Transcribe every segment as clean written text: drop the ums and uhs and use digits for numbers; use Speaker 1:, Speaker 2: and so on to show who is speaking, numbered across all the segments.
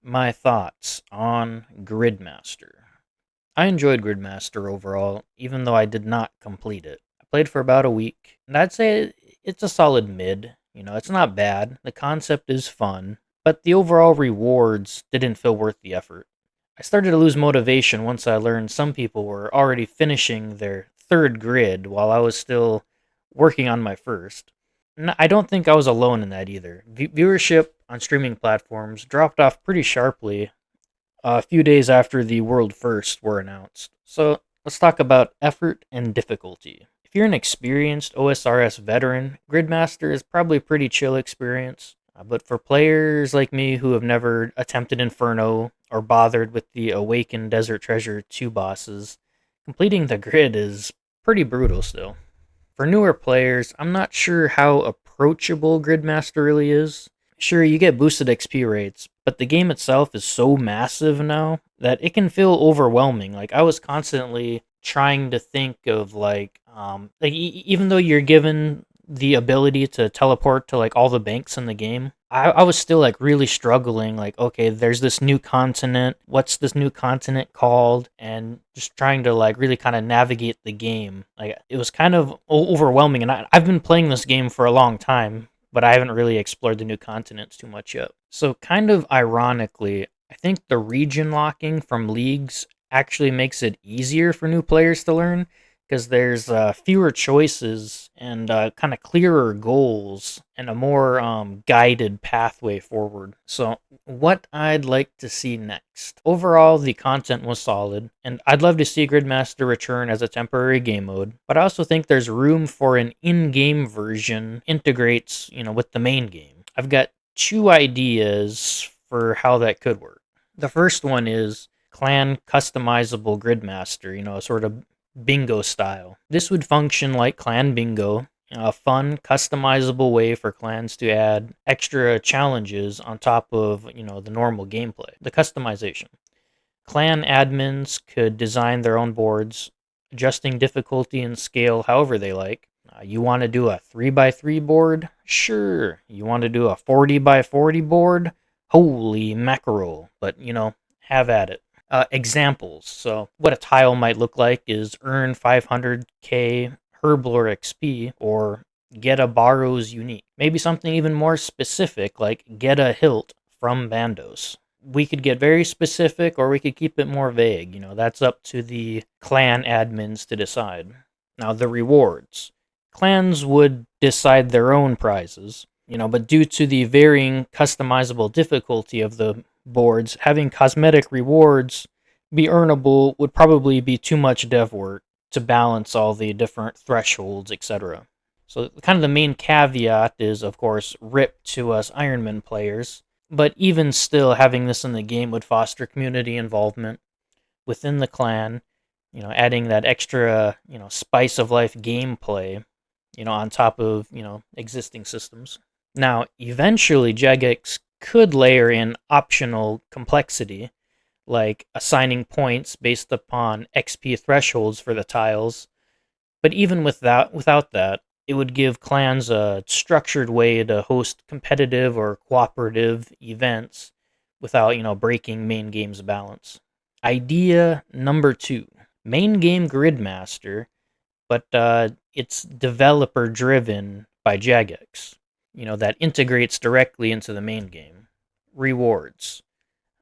Speaker 1: My thoughts on Gridmaster. I enjoyed Gridmaster overall, even though I did not complete it. I played for about a week, and I'd say it's a solid mid. It's not bad. The concept is fun, but the overall rewards didn't feel worth the effort. I started to lose motivation once I learned some people were already finishing their third grid while I was still working on my first. I don't think I was alone in that either. Viewership on streaming platforms dropped off pretty sharply a few days after the world firsts were announced. So let's talk about effort and difficulty. If you're an experienced OSRS veteran, Gridmaster is probably a pretty chill experience. But for players like me who have never attempted Inferno or bothered with the Awakened Desert Treasure 2 bosses, completing the grid is pretty brutal still. For newer players, I'm not sure how approachable Gridmaster really is. Sure, you get boosted XP rates, but the game itself is so massive now that it can feel overwhelming. Like I was constantly trying to think of even though you're given the ability to teleport to like all the banks in the game, I was still like really struggling. Like, okay, there's this new continent. What's this new continent called? And just trying to like really kind of navigate the game. Like it was kind of overwhelming. And I've been playing this game for a long time, but I haven't really explored the new continents too much yet. So, kind of ironically, I think the region locking from leagues actually makes it easier for new players to learn because there's fewer choices and kind of clearer goals and a more guided pathway forward. So, what I'd like to see next. Overall, the content was solid, and I'd love to see Gridmaster return as a temporary game mode, but I also think there's room for an in-game version integrates, with the main game. I've got two ideas for how that could work. The first one is clan customizable Gridmaster, sort of bingo style. This would function like clan bingo, a fun, customizable way for clans to add extra challenges on top of, the normal gameplay. The customization. Clan admins could design their own boards, adjusting difficulty and scale however they like. You want to do a 3x3 board? Sure. You want to do a 40x40 board? Holy mackerel. But, have at it. Examples. So, what a tile might look like is earn 500k Herblore XP or get a Barrow's unique. Maybe something even more specific like get a hilt from Bandos. We could get very specific or we could keep it more vague. That's up to the clan admins to decide. Now, the rewards. Clans would decide their own prizes, but due to the varying customizable difficulty of the boards, having cosmetic rewards be earnable would probably be too much dev work to balance all the different thresholds, etc. So, kind of the main caveat is, of course, RIP to us Ironman players, but even still, having this in the game would foster community involvement within the clan, adding that extra, spice of life gameplay, on top of, existing systems. Now, eventually, Jagex could layer in optional complexity, like assigning points based upon XP thresholds for the tiles. But even without that, it would give clans a structured way to host competitive or cooperative events without, breaking main game's balance. Idea number 2. Main game Gridmaster, but it's developer driven by Jagex. That integrates directly into the main game. Rewards.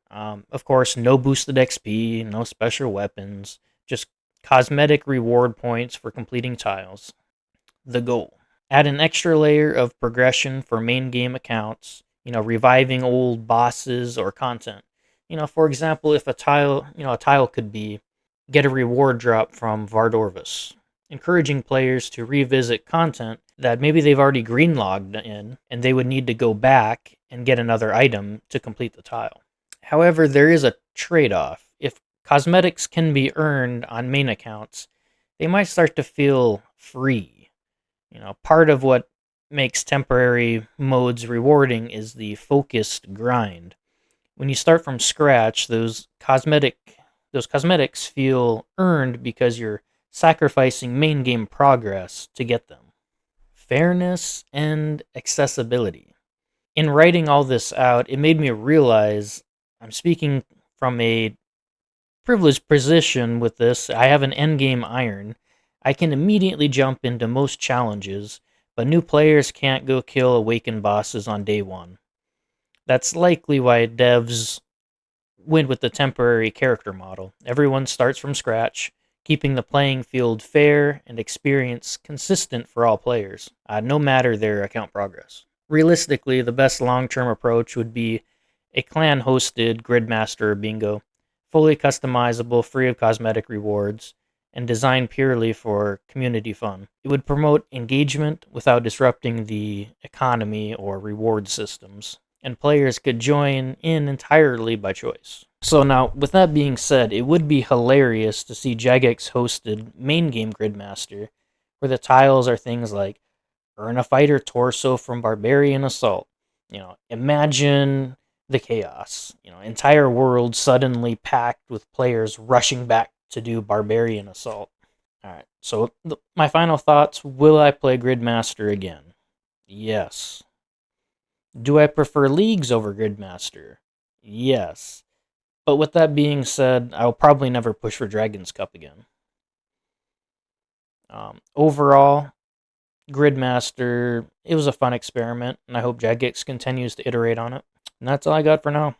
Speaker 1: Of course, no boosted XP, no special weapons, just cosmetic reward points for completing tiles. The goal. Add an extra layer of progression for main game accounts, reviving old bosses or content. For example, if a tile could be get a reward drop from Vardorvis, encouraging players to revisit content that maybe they've already greenlogged in, and they would need to go back and get another item to complete the tile. However, there is a trade-off. If cosmetics can be earned on main accounts, they might start to feel free. Part of what makes temporary modes rewarding is the focused grind. When you start from scratch, those cosmetics feel earned because you're sacrificing main game progress to get them. Fairness and accessibility. In writing all this out, it made me realize I'm speaking from a privileged position with this. I have an endgame iron. I can immediately jump into most challenges, but new players can't go kill awakened bosses on day one. That's likely why devs went with the temporary character model. Everyone starts from scratch, keeping the playing field fair and experience consistent for all players, no matter their account progress. Realistically, the best long term approach would be a clan hosted Gridmaster bingo, fully customizable, free of cosmetic rewards, and designed purely for community fun. It would promote engagement without disrupting the economy or reward systems, and players could join in entirely by choice. So now, with that being said, it would be hilarious to see Jagex hosted main game Gridmaster, where the tiles are things like earn a fighter torso from Barbarian Assault. Imagine the chaos. Entire world suddenly packed with players rushing back to do Barbarian Assault. All right. So my final thoughts: will I play Gridmaster again? Yes. Do I prefer Leagues over Gridmaster? Yes. But with that being said, I'll probably never push for Dragon's Cup again. Overall, Gridmaster, it was a fun experiment, and I hope Jagex continues to iterate on it. And that's all I got for now.